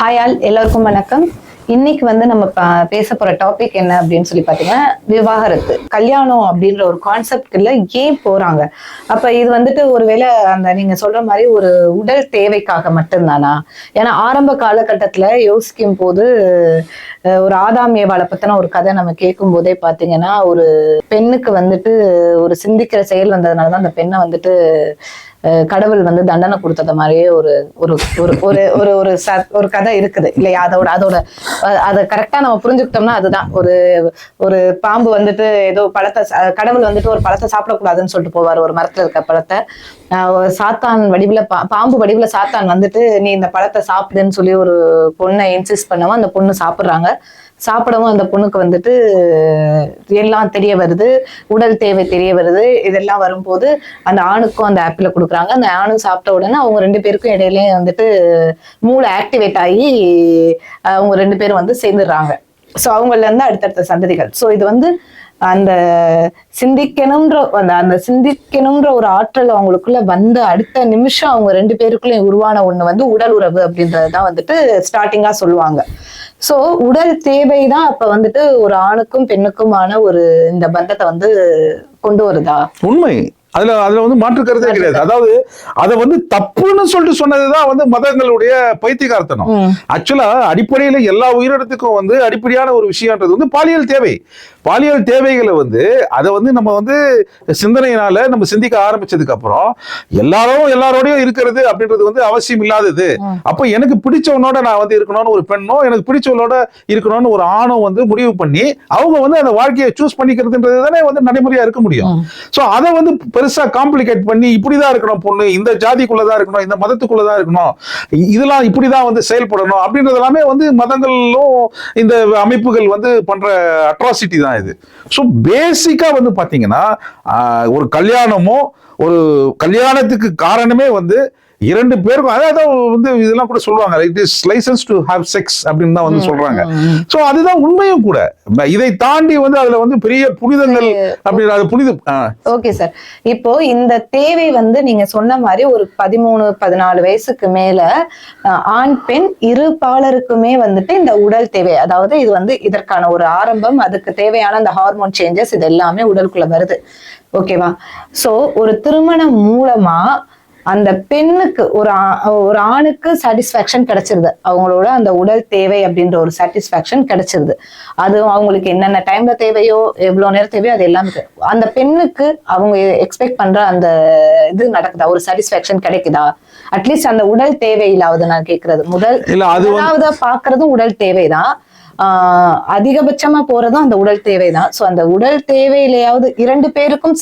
Hi all, எல்லாருக்கும் வணக்கம். இன்னைக்கு நம்ம பேச போற டாபிக் என்ன அப்படின்னு சொல்லி பாத்தீங்கன்னா, விவாகரத்து. கல்யாணம் அப்படின்ற ஒரு கான்செப்ட்ல ஏன் போறாங்க? அப்ப இது ஒருவேளை அந்த நீங்க சொல்ற மாதிரி ஒரு உடல் தேவைக்காக மட்டும்தானா? ஏன்னா ஆரம்ப காலகட்டத்துல யோசிக்கும் போது ஒரு ஆதாம் ஏவாளை பத்தின ஒரு கதை நம்ம கேட்கும் போதே பாத்தீங்கன்னா, ஒரு பெண்ணுக்கு ஒரு சிந்திக்கிற செயல் வந்ததுனாலதான் அந்த பெண்ணை கடவுள் தண்டனை கொடுத்தத மாதிரியே ஒரு ஒரு ஒரு ஒரு ஒரு ஒரு ஒரு கதை இருக்குது இல்லையா? அதோட அதை கரெக்டா நம்ம புரிஞ்சுக்கிட்டோம்னா அதுதான் ஒரு பாம்பு ஏதோ பழத்தை கடவுள் ஒரு பழத்தை சாப்பிடக்கூடாதுன்னு சொல்லிட்டு போவார். ஒரு மரத்துல இருக்க பழத்தை சாத்தான் வடிவுல பாம்பு வடிவுல சாத்தான் நீ இந்த பழத்தை சாப்பிடுன்னு சொல்லி ஒரு பொண்ணை இன்சிஸ்ட் பண்ணவும் அந்த பொண்ணு சாப்பிடுறாங்க. சாப்பிடவும் அந்த பொண்ணுக்கு எல்லாம் தெரிய வருது, உடல் தேவை தெரிய வருது. இதெல்லாம் வரும்போது அந்த ஆணுக்கும் அந்த ஆப்பிள கொடுக்குறாங்க. அந்த ஆணும் சாப்பிட்ட உடனே அவங்க ரெண்டு பேருக்கும் இடையிலயும் மூளை ஆக்டிவேட் ஆகி அவங்க ரெண்டு பேரும் சேர்ந்துடுறாங்க. ஸோ அவங்கள இருந்து அடுத்தடுத்த சந்ததிகள். ஸோ இது அந்த சிந்திக்கணும்ன்ற ஒரு ஆற்றல் அவங்களுக்குள்ள அடுத்த நிமிஷம் அவங்க ரெண்டு பேருக்குள்ளயும் உருவான ஒண்ணு உடல் உறவு அப்படின்றதுதான் ஸ்டார்டிங்கா சொல்லுவாங்க. சோ உடல் தேவைதான் அப்ப ஒரு ஆணுக்கும் பெண்ணுக்குமான ஒரு இந்த பந்தத்தை கொண்டு வருதா? உண்மை. அதுல மாற்று கருத்தே கிடையாது. அதாவது அதை தப்புன்னு சொல்லிட்டு சொன்னதுதான் மதங்களுடைய பைத்தியகார்த்தனம். ஆக்சுவலா அடிப்படையில எல்லா உயிரினத்துக்கும் அடிப்படையான ஒரு விஷயம்ன்றது பாலியல் தேவை. பாலியல் தேவைகளை அதை நம்ம சிந்தனையினால நம்ம சிந்திக்க ஆரம்பிச்சதுக்கு அப்புறம் எல்லாரோடையும் இருக்கிறது அப்படின்றது அவசியம் இல்லாதது. அப்ப எனக்கு பிடிச்சவனோட நான் இருக்கணும்னு ஒரு பெண்ணோ, எனக்கு பிடிச்சவனோட இருக்கணும்னு ஒரு ஆணோ முடிவு பண்ணி அவங்க அந்த வாழ்க்கையை சூஸ் பண்ணிக்கிறதுன்றது தானே நடைமுறையா இருக்க முடியும். சோ அதை பெருசா காம்ப்ளிகேட் பண்ணி இப்படிதான் இருக்கணும் பொண்ணு, இந்த ஜாதிக்குள்ளதான் இருக்கணும், இந்த மதத்துக்குள்ளதான் இருக்கணும், இதெல்லாம் இப்படிதான் செயல்படணும் அப்படின்றது எல்லாமே மதங்களும் இந்த அமைப்புகள் பண்ற அட்ராசிட்டி தான் இது. சோ பேசிக்கா பாத்தீங்கன்னா ஒரு கல்யாணமோ ஒரு கல்யாணத்துக்கு காரணமே இரண்டு பேருக்கும், அதாவது இதெல்லாம் கூட சொல்லுவாங்க, it is license to have sex அப்படின்னு தான் சொல்றாங்க. சோ அதுதான் உண்மையும் கூட. இதை தாண்டி அதுல பெரிய புனிதங்கள் அப்படி புனிதம். ஓகே சார், இப்போ இந்த தேவை நீங்க சொன்ன மாதிரி ஒரு 13-14 வயசுக்கு மேல ஆண் பெண் இரு பாலருக்குமே இந்த உடல் தேவை, அதாவது இது இதற்கான ஒரு ஆரம்பம், அதுக்கு தேவையான அந்த ஹார்மோன் சேஞ்சஸ் இது எல்லாமே உடலுக்குள்ள வருது. ஓகேவா? சோ ஒரு திருமணம் மூலமா அந்த பெண்ணுக்கு ஒரு ஆணுக்கு சாட்டிஸ்பாக்சன் கிடைச்சிருது, அவங்களோட அந்த உடல் தேவை அப்படின்ற ஒரு சாட்டிஸ்பாக்சன் கிடைச்சிருது. அது அவங்களுக்கு என்னென்ன டைம்ல தேவையோ, எவ்வளவு நேரம் தேவையோ, அது எல்லாமே அந்த பெண்ணுக்கு அவங்க எக்ஸ்பெக்ட் பண்ற அந்த இது நடக்குதா? ஒரு சாட்டிஸ்பாக்சன் கிடைக்குதா? அட்லீஸ்ட் அந்த உடல் தேவையிலாவது நான் கேட்கறது முதலாவது பாக்குறதும் உடல் தேவைதான். அதிகபட்சமா போறதும் அந்த உடல் தேவைதான். சோ அந்த உடல் தேவையிலையாவது இரண்டு பேருக்கும்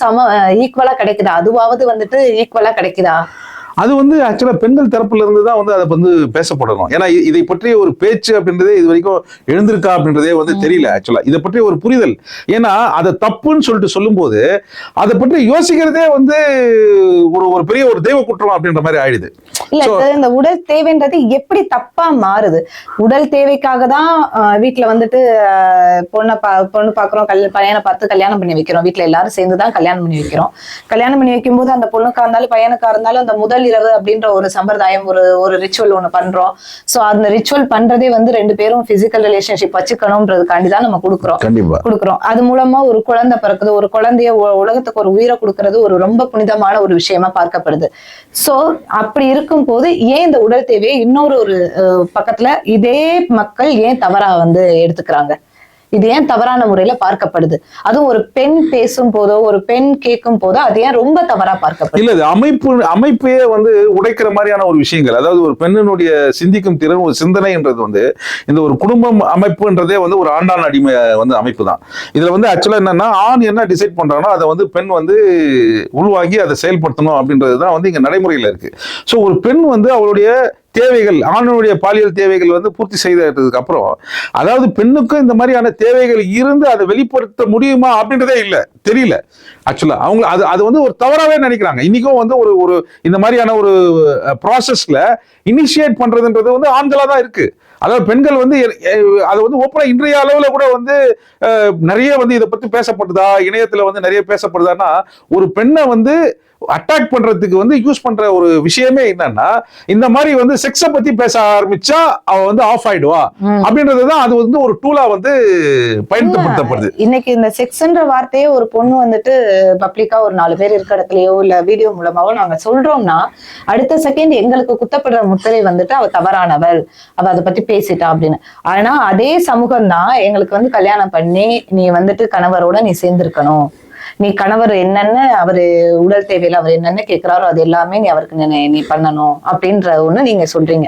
ஈக்குவலா கிடைக்குதா? அதுவாவது ஈக்குவலா கிடைக்குதா? அது ஆக்சுவலா பெண்கள் தரப்புல இருந்து தான் அதை பேசப்படணும். ஏன்னா இதை பற்றிய ஒரு பேச்சு அப்படின்றதே இது வரைக்கும் எழுந்திருக்கா அப்படின்றதே தெரியல. ஆக்சுவலா இதை பற்றிய ஒரு புரிதல், ஏன்னா அதை தப்புன்னு சொல்லிட்டு சொல்லும் போது அதை பற்றி யோசிக்கிறதே ஒரு பெரிய ஒரு தெய்வ குற்றம் அப்படின்ற மாதிரி ஆயிடுது. இல்ல, இந்த உடல் தேவைன்றது எப்படி தப்பா மாறுது? உடல் தேவைக்காக தான் வீட்டுல பொண்ணு பாக்குறோம், பையனை பார்த்து கல்யாணம் பண்ணி வைக்கிறோம். வீட்டுல எல்லாரும் சேர்ந்துதான் கல்யாணம் பண்ணி வைக்கிறோம். கல்யாணம் பண்ணி வைக்கும் போது அந்த பொண்ணுக்கா இருந்தாலும் பையனுக்கா இருந்தாலும் அந்த முதல் இரவு அப்படின்ற ஒரு சம்பிரதாயம், ஒரு ரிச்சுவல் ஒண்ணு பண்றோம். சோ அந்த ரிச்சுவல் பண்றதே ரெண்டு பேரும் பிசிக்கல் ரிலேஷன்ஷிப் வச்சுக்கணும்ன்றதுக்காண்டிதான் நம்ம கொடுக்குறோம். அது மூலமா ஒரு குழந்தை பிறக்குது. ஒரு குழந்தைய உலகத்துக்கு ஒரு உயிரை கொடுக்கறது ஒரு ரொம்ப புனிதமான ஒரு விஷயமா பார்க்கப்படுது. சோ அப்படி இருக்கும் போது ஏன் இந்த உடல் தேவையை இன்னொரு பக்கத்துல இதே மக்கள் ஏன் தவறா எடுத்துக்கிறாங்க? இது ஏன் தவறான முறையில பார்க்கப்படுது? அதுவும் ஒரு பெண் பேசும் போதோ, ஒரு பெண் கேட்கும் போதோ அது ஏன் ரொம்ப தவறா பார்க்கப்படுது? இல்ல, அமைப்பையே உடைக்கிற மாதிரியான ஒரு விஷயங்கள். அதாவது ஒரு பெண்ணினுடைய சிந்திக்கும் திறன், ஒரு சிந்தனைன்றது இந்த ஒரு குடும்பம் அமைப்புன்றதே ஒரு ஆண்டான் அடிமை அமைப்பு தான். இதுல ஆக்சுவலா என்னன்னா, ஆண் என்ன டிசைட் பண்றானோ அதை பெண் உள்வாங்கி அதை செயல்படுத்தணும் அப்படின்றதுதான் இங்க நடைமுறையில இருக்கு. சோ ஒரு பெண் அவளுடைய தேவைகள், ஆணுடைய பாலியல் தேவைகள் பூர்த்தி செய்ததுக்கு அப்புறம், அதாவது பெண்ணுக்கும் இந்த மாதிரியான தேவைகள் இருந்து அதை வெளிப்படுத்த முடியுமா அப்படின்றதே இல்ல, தெரியல. ஆக்சுவலா அவங்க அது வந்து ஒரு தவறாவே நினைக்கிறாங்க. இன்னைக்கும் வந்து ஒரு இந்த மாதிரியான ஒரு ப்ராசஸ்ல இனிஷியேட் பண்றதுன்றது வந்து ஆண்களா தான் இருக்கு. அதாவது பெண்கள் வந்து அது வந்து ஓப்பனா இன்றைய அளவுல கூட வந்து நிறைய வந்து இதை பத்தி பேசப்படுதா, இணையத்துல வந்து நிறைய பேசப்படுதான்னா, ஒரு பெண்ணை வந்து அட்டாக் பண்றதுக்கு வந்து யூஸ் பண்ற ஒரு விஷயமே என்னன்னா, இந்த மாதிரி வந்து செக்ஸ பத்தி பேச ஆரம்பிச்சா அவ வந்து ஆஃப் ஆயிடுவா அப்படின்றதுதான் அது வந்து ஒரு டூலா வந்து பயன்படுத்தப்படுது. இன்னைக்கு இந்த செக்ஸ்ன்ற வார்த்தையே ஒரு பொண்ணு வந்துட்டு பப்ளிக்கா ஒரு 4 பேர் இருக்க இடத்துலயோ இல்ல வீடியோ மூலமாவோ நாங்க சொல்றோம்னா, அடுத்த செகண்ட் எங்களுக்கு குத்தப்படுற முத்திரை வந்துட்டு அவ தவறானவள், அவ அதை பத்தி பேசிட்டா அப்படின்னு. ஆனா அதே சமூகம் தான் எங்களுக்கு வந்து கல்யாணம் பண்ணி நீ வந்துட்டு கணவரோட நீ சேர்ந்திருக்கணும், நீ கணவர் என்னென்ன அவரு உடல் தேவையில அவர் என்னென்ன கேட்கிறாரோ அது எல்லாமே நீ அவருக்கு நீ பண்ணணும் அப்படின்ற ஒண்ணு நீங்க சொல்றீங்க.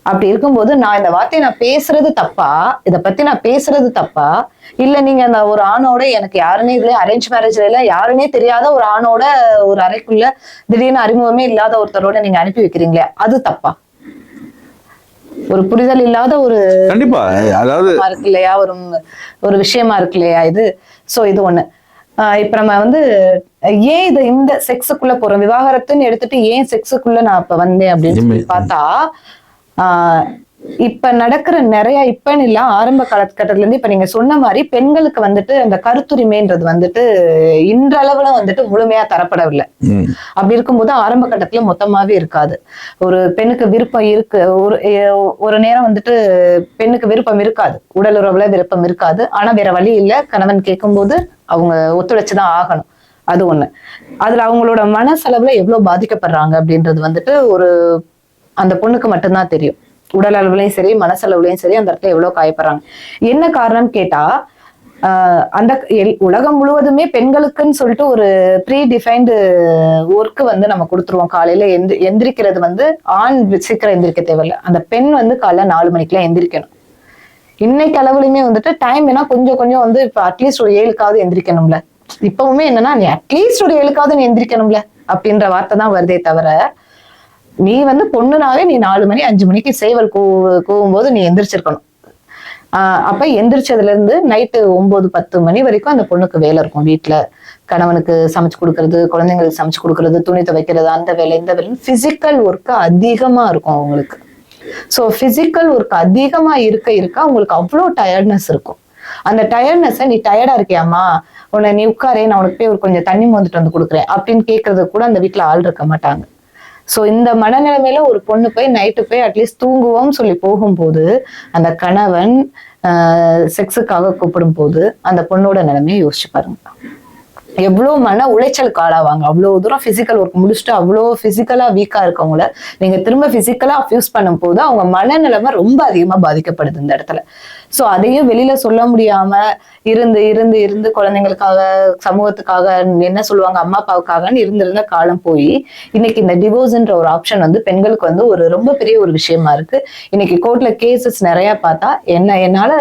அப்படி இருக்கும்போது நான் இந்த வார்த்தையை நான் பேசுறது தப்பா, இதை பத்தி நான் பேசுறது தப்பா, இல்ல நீங்க அந்த ஒரு ஆணோட எனக்கு யாருன்னே இதுல அரேஞ்ச் மேரேஜ்ல எல்லாம் யாருன்னே தெரியாத ஒரு ஆணோட ஒரு அறைக்குள்ள திடீர்னு அறிமுகமே இல்லாத ஒருத்தரோட நீங்க அனுப்பி வைக்கிறீங்களே அது தப்பா? ஒரு புரிதல் இல்லாத ஒரு கண்டிப்பா அதாவது இருக்கு இல்லையா, ஒரு விஷயமா இருக்கு இல்லையா இது. சோ இது ஒண்ணு. இப்ப நம்ம வந்து ஏன் இது இந்த செக்ஸுக்குள்ள போறோம், விவாகரத்துன்னு எடுத்துட்டு ஏன் செக்ஸுக்குள்ள நான் இப்ப வந்தேன் அப்படின்னு சொல்லி பார்த்தா, இப்ப நடக்கிற நிறைய இப்பன்னு இல்ல ஆரம்ப காலகட்டத்துல இருந்து இப்ப நீங்க சொன்ன மாதிரி பெண்களுக்கு வந்துட்டு அந்த கருத்துரிமைன்றது வந்துட்டு இன்றளவுல வந்துட்டு முழுமையா தரப்படவில்லை. அப்படி இருக்கும்போது ஆரம்ப கட்டத்துல மொத்தமாவே இருக்காது. ஒரு பெண்ணுக்கு விருப்பம் இருக்கு, ஒரு நேரம் வந்துட்டு பெண்ணுக்கு விருப்பம் இருக்காது, உடல் உறவுல விருப்பம் இருக்காது, ஆனா வேற வழி இல்ல, கணவன் கேட்கும்போது அவங்க ஒத்துழைச்சுதான் ஆகணும். அது ஒண்ணு. அதுல அவங்களோட மனசளவுல எவ்வளவு பாதிக்கப்படுறாங்க அப்படின்றது வந்துட்டு அந்த பொண்ணுக்கு மட்டும்தான் தெரியும். உடல் அளவுலயும் சரி மனசளவுலயும் சரி அந்த இடத்துல எவ்வளவு காயப்படுறாங்க. என்ன காரணம் கேட்டா, அந்த உலகம் முழுவதுமே பெண்களுக்குன்னு சொல்லிட்டு ஒரு ப்ரீ டிஃபைன்டு ஒர்க் வந்து நம்ம கொடுத்துருவோம். காலையில எந்திரிக்கிறது வந்து ஆண் சீக்கிரம் எந்திரிக்க தேவையில்லை, அந்த பெண் வந்து காலைல 4 மணிக்கெல்லாம் எந்திரிக்கணும். இன்னைக்கு அளவுலயுமே வந்துட்டு டைம் வேணா கொஞ்சம் கொஞ்சம் வந்து இப்ப அட்லீஸ்ட் ஒரு 7க்காவது எந்திரிக்கணும்ல. இப்பவுமே என்னன்னா நீ அட்லீஸ்ட் ஒரு 7க்காவது நீ எந்திரிக்கணும்ல அப்படின்ற வார்த்தை தான் வருதே தவிர, நீ வந்து பொண்ணுனாவே நீ 4 மணி 5 மணிக்கு சேவல் கூவும் போது நீ எந்திரிச்சிருக்கணும். அப்ப எந்திரிச்சதுல இருந்து நைட்டு 9-10 மணி வரைக்கும் அந்த பொண்ணுக்கு வேலை இருக்கும் வீட்டுல. கணவனுக்கு சமைச்சு கொடுக்கறது, குழந்தைங்களுக்கு சமைச்சு கொடுக்கறது, துணி துவைக்கிறது, அந்த வேலை இந்த வேலை, பிசிக்கல் ஒர்க் அதிகமா இருக்கும் அவங்களுக்கு. சோ பிசிக்கல் ஒர்க் அதிகமா இருக்க அவங்களுக்கு அவ்வளவு டயர்ட்னஸ் இருக்கும். அந்த டயர்ட்னஸ் நீ டயர்டா இருக்கியாமா, உன்னை நீ உட்காரே, நான் உனக்கு போய் கொஞ்சம் தண்ணி மோந்துட்டு வந்து கொடுக்குறேன் அப்படின்னு கேட்கறது கூட அந்த வீட்டுல ஆள் இருக்க மாட்டாங்க. சோ இந்த மனநிலைமையில ஒரு பொண்ணு போய் நைட்டு போய் அட்லீஸ்ட் தூங்குவோம்னு சொல்லி போகும்போது அந்த கணவன் செக்ஸுக்காக கூப்பிடும் போது அந்த பொண்ணோட நிலைமையை யோசிச்சு பாருங்க. எவ்வளவு மன உளைச்சலுக்கு ஆளாவாங்க. அவ்வளவு தூரம் பிசிக்கல் ஒர்க் முடிச்சுட்டு அவ்வளவு பிசிக்கலா வீக்கா இருக்கவங்கள நீங்க திரும்ப பிசிக்கலா அப்யூஸ் பண்ணும் போது அவங்க மனநிலைமை ரொம்ப அதிகமா பாதிக்கப்படுது இந்த இடத்துல. சோ அதையும் வெளியில சொல்ல முடியாம இருந்து இருந்து இருந்து குழந்தைங்களுக்காக, சமூகத்துக்காக, என்ன சொல்லுவாங்க, அம்மா அப்பாவுக்காகன்னு இருந்திருந்த காலம் போய் இன்னைக்கு இந்த டிவோர்ஸ்ன்ற ஒரு ஆப்ஷன் வந்து பெண்களுக்கு வந்து ஒரு ரொம்ப பெரிய ஒரு விஷயமா இருக்கு. இன்னைக்கு கோர்ட்ல கேசஸ் நிறைய பார்த்தா என்னால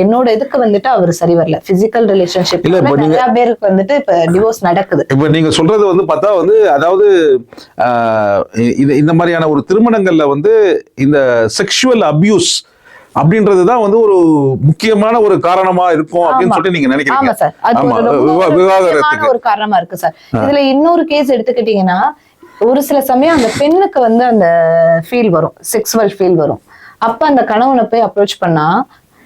என்னோட இதுக்கு வந்துட்டு அவர் சரி வரல, பிசிக்கல் ரிலேஷன்ஷிப் நிறைய பேருக்கு வந்துட்டு இப்ப டிவோர்ஸ் நடக்குது. இப்ப நீங்க சொல்றது வந்து பார்த்தா வந்து அதாவது இந்த மாதிரியான ஒரு திருமணங்கள்ல வந்து இந்த செக்ஷுவல் அபியூஸ் அப்படின்றதுதான் வந்து ஒரு முக்கியமான ஒரு காரணமா இருக்கும் அப்படின்னு சொல்லிட்டு நீங்க நினைக்கிறீங்க? விவாகரத்துக்கு ஒரு காரணமா இருக்கு சார். இதுல இன்னொரு கேஸ் எடுத்துக்கிட்டீங்கன்னா, ஒரு சில சமயம் அந்த பெண்ணுக்கு வந்து அந்த ஃபீல் வரும், செக்ஸுவல் ஃபீல் வரும். அப்ப அந்த கணவனை போய் அப்ரோச் பண்ணா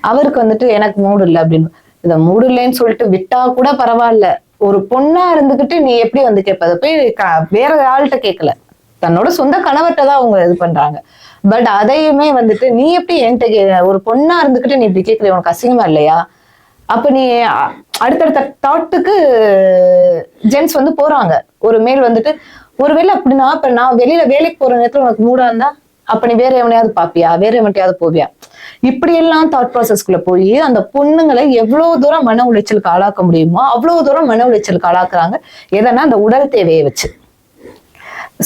அவருக்கு வந்துட்டு எனக்கு மூடு இல்லை அப்படின்னு. இத மூடு இல்லைன்னு சொல்லிட்டு விட்டா கூட பரவாயில்ல, ஒரு பொண்ணா இருந்துகிட்டு நீ எப்படி வந்து கேட்ப? போய் வேற ஆள்கிட்ட கேட்கல, தன்னோட சொந்த கணவர்கிட்ட தான் அவங்க இது பண்றாங்க. பட் அதையுமே வந்துட்டு நீ எப்படி என்கிட்ட ஒரு பொண்ணா இருந்துகிட்டு நீ இப்படி கேட்கல, உனக்கு அசிங்கமா இல்லையா? அப்ப நீ அடுத்தடுத்த தாட்டுக்கு ஜென்ஸ் வந்து போறாங்க. ஒரு மேல் வந்துட்டு ஒருவேளை அப்படின்னா இப்ப நான் வெளியில வேலைக்கு போற நேரத்துல உனக்கு மூடா இருந்தா அப்ப நீ வேற எவனையாவது பாப்பியா, வேற எவன்ட்டையாவது போவியா? இப்படி எல்லாம் தாட் ப்ராசஸ்குள்ள போய் அந்த பொண்ணுங்களை எவ்வளவு தூரம் மன உளைச்சலுக்கு ஆளாக்க முடியுமோ அவ்வளவு தூரம் மன உளைச்சலுக்கு ஆளாக்குறாங்க. எதனா அந்த உடல் தேவையை வச்சு.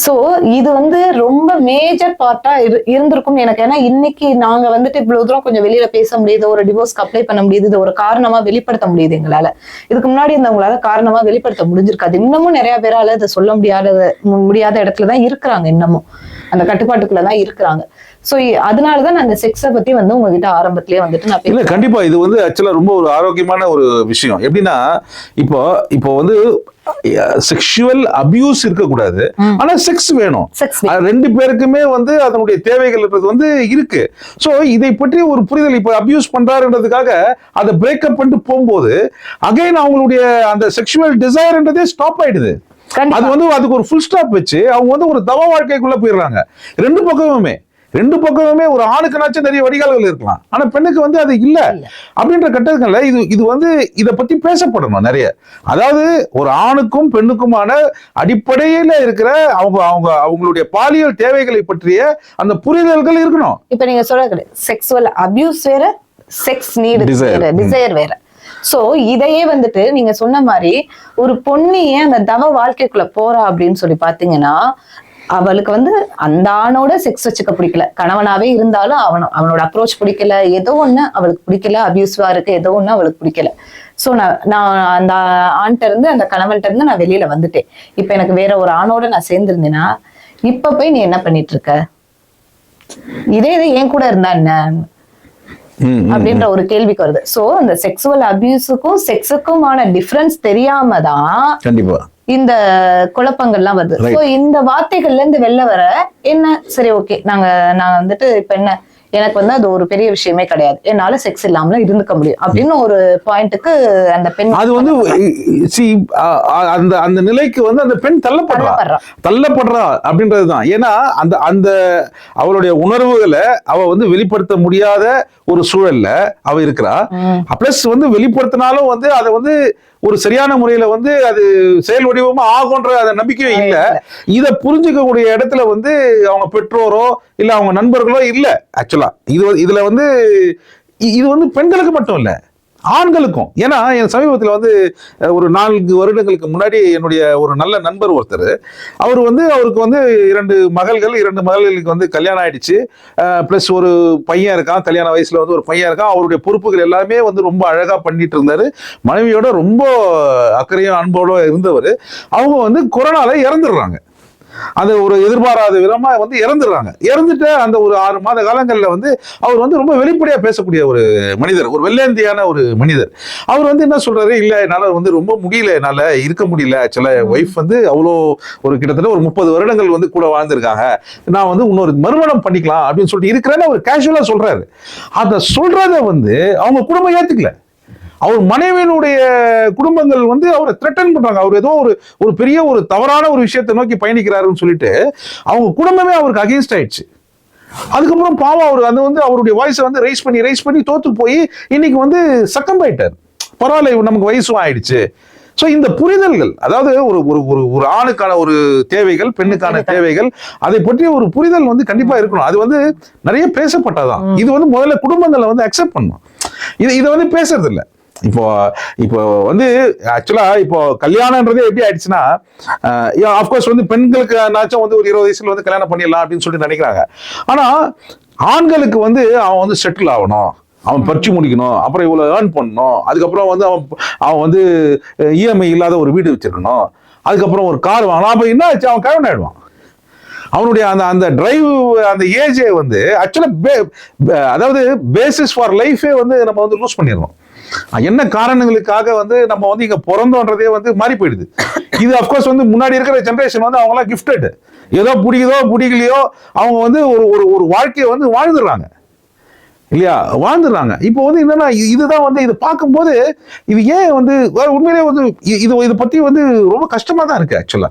சோ இது வந்து ரொம்ப மேஜர் பார்ட்டா இருந்திருக்கும் எனக்கு. ஏன்னா இன்னைக்கு நாங்க வந்துட்டு இவ்வளவு தூரம் கொஞ்சம் வெளியில பேச முடியுது, ஒரு டிவோர்ஸ்க்கு அப்ளை பண்ண முடியுது, இது ஒரு காரணமா வெளிப்படுத்த முடியுது எங்களால. இதுக்கு முன்னாடி இருந்தவங்களால காரணமா வெளிப்படுத்த முடிஞ்சிருக்காது. இன்னமும் நிறைய பேரால இதை சொல்ல முடியாத இடத்துலதான் இருக்கிறாங்க, இன்னமும் அந்த கட்டுப்பாட்டுக்குள்ளதான் இருக்கிறாங்க. சோ அதனாலதான் நான் அந்த செக்ஸை பத்தி வந்து உங்ககிட்ட ஆரம்பத்திலேயே வந்துட்டு நான் இல்ல கண்டிப்பா இது வந்து ஆக்சுவலா ரொம்ப ஒரு ஆரோக்கியமான ஒரு விஷயம். எப்படின்னா இப்போ இப்போ வந்து செக்ஷுவல் அபியூஸ் இருக்கக்கூடாது, ஆனா செக்ஸ் வேணும். ரெண்டு பேருக்குமே வந்து அதனுடைய தேவைகள் வந்து இருக்கு. சோ இதை பற்றி ஒரு புரிதல், இப்ப அபியூஸ் பண்றாருன்றதுக்காக அதை பிரேக்கப் பண்ணிட்டு போகும்போது அகைன் அவங்களுடைய அந்த செக்ஷுவல் டிசைர்ன்றதே ஸ்டாப் ஆயிடுது. அது வந்து அதுக்கு ஒரு ஃபுல் ஸ்டாப் வச்சு அவங்க வந்து ஒரு தவ வாழ்க்கைக்குள்ள போயிடுறாங்க. ரெண்டு பக்கமுமே ஒரு ஆணுக்குனாச்சும் நிறைய வடிகால்கள் இருக்கலாம், ஆனா பெண்ணுக்கு வந்து அது இல்ல அப்படின்ற கட்டங்கள்ல இது வந்து இதை பத்தி பேசப்படணும் நிறைய. அதாவது ஒரு ஆணுக்கும் பெண்ணுக்குமான அடிப்படையில இருக்கிற அவங்களுடைய பாலியல் தேவைகளை பற்றிய அந்த புரிதல்கள் இருக்கணும். இப்ப நீங்க சொல்ல செக்ஸுவல் அபியூஸ் வேற, செக்ஸ் நீட் டிசைர் வேற. சோ இதையே வந்துட்டு நீங்க சொன்ன மாதிரி ஒரு பொண்ணியே அந்த தவ வாழ்க்கைக்குள்ள போறா அப்படின்னு சொல்லி பாத்தீங்கன்னா, அவளுக்கு வந்து அந்த ஆணோட செக்ஸ் வச்சுக்க பிடிக்கல, கணவனாவே இருந்தாலும் அவனோட அப்ரோச் பிடிக்கல, ஏதோ ஒண்ணு அவளுக்கு பிடிக்கல, அபியூசிவா இருக்கு, ஏதோ ஒண்ணு அவளுக்கு பிடிக்கல. சோ நான் அந்த ஆண்கிட்ட இருந்து அந்த கணவன்கிட்ட இருந்து நான் வெளியில வந்துட்டேன். இப்ப எனக்கு வேற ஒரு ஆணோட நான் சேர்ந்திருந்தேன்னா இப்ப போய் நீ என்ன பண்ணிட்டு இருக்க, இதே என் கூட இருந்தா என்ன அப்படின்ற ஒரு கேள்விக்கு வருது. சோ அந்த செக்ஸுவல் அபியூஸுக்கும் செக்ஸுக்குமான டிஃபரன்ஸ் தெரியாம தான் கண்டிப்பா இந்த குழப்பங்கள்லாம் வருது. சோ இந்த வார்த்தைகள்ல இருந்து வெளில வர என்ன, சரி ஓகே நான் வந்துட்டு இப்ப என்ன, எனக்கு வந்து அது ஒரு பெரிய விஷயமே கிடையாது, என்னால செக்ஸ் இல்லாமல இருந்துக்க முடியும் அப்படின்னு ஒரு பாயிண்ட்டுக்கு அந்த பெண் அது வந்து அந்த நிலைக்கு வந்து அந்த பெண் தள்ளப்படுறா அப்படின்றதுதான். ஏன்னா அந்த அவளுடைய உணர்வுகளை அவ வந்து வெளிப்படுத்த முடியாத ஒரு சூழல்ல அவ இருக்கிறா. பிளஸ் வந்து வெளிப்படுத்தினாலும் வந்து அதை வந்து ஒரு சரியான முறையில வந்து அது செயல் வடிவமா ஆகுன்ற அந்த நம்பிக்கையும் இல்ல. இதை புரிஞ்சுக்கக்கூடிய இடத்துல வந்து அவங்க பெற்றோரோ இல்ல அவங்க நண்பர்களோ இல்ல. ஆக்சுவலா இதுல வந்து இது வந்து பெண்களுக்கு மட்டும் இல்ல, ஆண்களுக்கும். ஏன்னா என் சமீபத்தில் வந்து ஒரு 4 வருடங்களுக்கு முன்னாடி என்னுடைய ஒரு நல்ல நண்பர் ஒருத்தர், அவர் வந்து அவருக்கு வந்து 2 மகள்களுக்கு வந்து கல்யாணம் ஆயிடுச்சு. பிளஸ் ஒரு பையன் இருக்கான், கல்யாண வயசுல வந்து ஒரு பையன் இருக்கான். அவருடைய பொறுப்புகள் எல்லாமே வந்து ரொம்ப அழகா பண்ணிட்டு இருந்தாரு. மனைவியோட ரொம்ப அக்கறையும் அன்போட இருந்தவர். அவங்க வந்து கொரோனால இறந்துடுறாங்க. அது ஒரு எதிர்பாராத விதமா வந்து இறந்துட்டு அந்த ஒரு 6 மாத காலங்கள்ல வந்து அவர் வந்து ரொம்ப வெளிப்படையா பேசக்கூடிய ஒரு மனிதர், ஒரு வெள்ளேந்தியான ஒரு மனிதர். அவர் வந்து என்ன சொல்றாரு, இல்ல என்னால வந்து ரொம்ப முடியல, என்னால இருக்க முடியல. ஆக்சுவலா ஒய்ஃப் வந்து அவ்வளோ ஒரு கிட்டத்தட்ட ஒரு 30 வருடங்கள் வந்து கூட வாழ்ந்திருக்காங்க, நான் வந்து இன்னொரு மறுமணம் பண்ணிக்கலாம் அப்படின்னு சொல்லிட்டு இருக்கிறேன்னு அவர் கேஷுவலா சொல்றாரு. அதை சொல்றத வந்து அவங்க குடும்பம் ஏத்துக்கல. அவர் மனைவியினுடைய குடும்பங்கள் வந்து அவரை த்ரெட்டன் பண்றாங்க. அவர் ஏதோ ஒரு பெரிய ஒரு தவறான ஒரு விஷயத்தை நோக்கி பயணிக்கிறாருன்னு சொல்லிட்டு அவங்க குடும்பமே அவருக்கு அகேன்ஸ்ட் ஆயிடுச்சு. அதுக்கப்புறம் பாவம் அவர் அது வந்து அவருடைய வாய்ஸை வந்து ரைஸ் பண்ணி தோத்து போய் இன்னைக்கு வந்து சக்கம் ஆயிட்டார். பரவாயில்ல, நமக்கு வயசும் ஆயிடுச்சு. சோ இந்த புரிதல்கள், அதாவது ஒரு ஆணுக்கான ஒரு தேவைகள், பெண்ணுக்கான தேவைகள், அதை பற்றிய ஒரு புரிதல் வந்து கண்டிப்பா இருக்கணும். அது வந்து நிறைய பேசப்பட்டதான். இது வந்து முதல்ல குடும்பங்களை வந்து அக்செப்ட் பண்ணணும். இதை வந்து பேசுறது இல்லை. இப்போ வந்து ஆக்சுவலா இப்போ கல்யாணம்ன்றதே எப்படி ஆயிடுச்சுன்னா, ஆஃப்கோர்ஸ் வந்து பெண்களுக்கு நாச்சும் வந்து ஒரு 20 வயசுல வந்து கல்யாணம் பண்ணிடலாம் அப்படின்னு சொல்லிட்டு நினைக்கிறாங்க. ஆனா ஆண்களுக்கு வந்து அவன் வந்து செட்டில் ஆகணும், அவன் படிச்சு முடிக்கணும், அப்புறம் இவ்வளவு ஏர்ன் பண்ணணும், அதுக்கப்புறம் வந்து அவன் வந்து இஎம்ஐ இல்லாத ஒரு வீடு வச்சிருக்கணும், அதுக்கப்புறம் ஒரு கார் வாங்கணும். அப்ப என்ன ஆச்சு, அவன் கல்யாணம் ஆயிடுவான். அவனுடைய அந்த டிரைவ், அந்த ஏஜே வந்து ஆக்சுவலா அதாவது பேசிஸ் ஃபார் லைஃபே வந்து நம்ம வந்து லூஸ் பண்ணிடுறோம். என்ன காரணங்களுக்காக வந்து நம்ம வந்து இங்க பிறந்தோன்றதே வந்து மாறி போயிடுது. இது அப்கோர்ஸ் வந்து முன்னாடி இருக்கிற ஜெனரேஷன் வந்து அவங்க எல்லாம் கிஃப்டட், ஏதோ பிடிக்கலையோ அவங்க வந்து ஒரு வாழ்க்கையை வந்து வாழ்ந்துடுறாங்க இல்லையா, வாழ்ந்துடுறாங்க. இப்போ வந்து என்னன்னா இதுதான் வந்து இது பார்க்கும்போது இது ஏன் வந்து உண்மையிலேயே வந்து இதை பத்தி வந்து ரொம்ப கஷ்டமா தான் இருக்கு ஆக்சுவலா.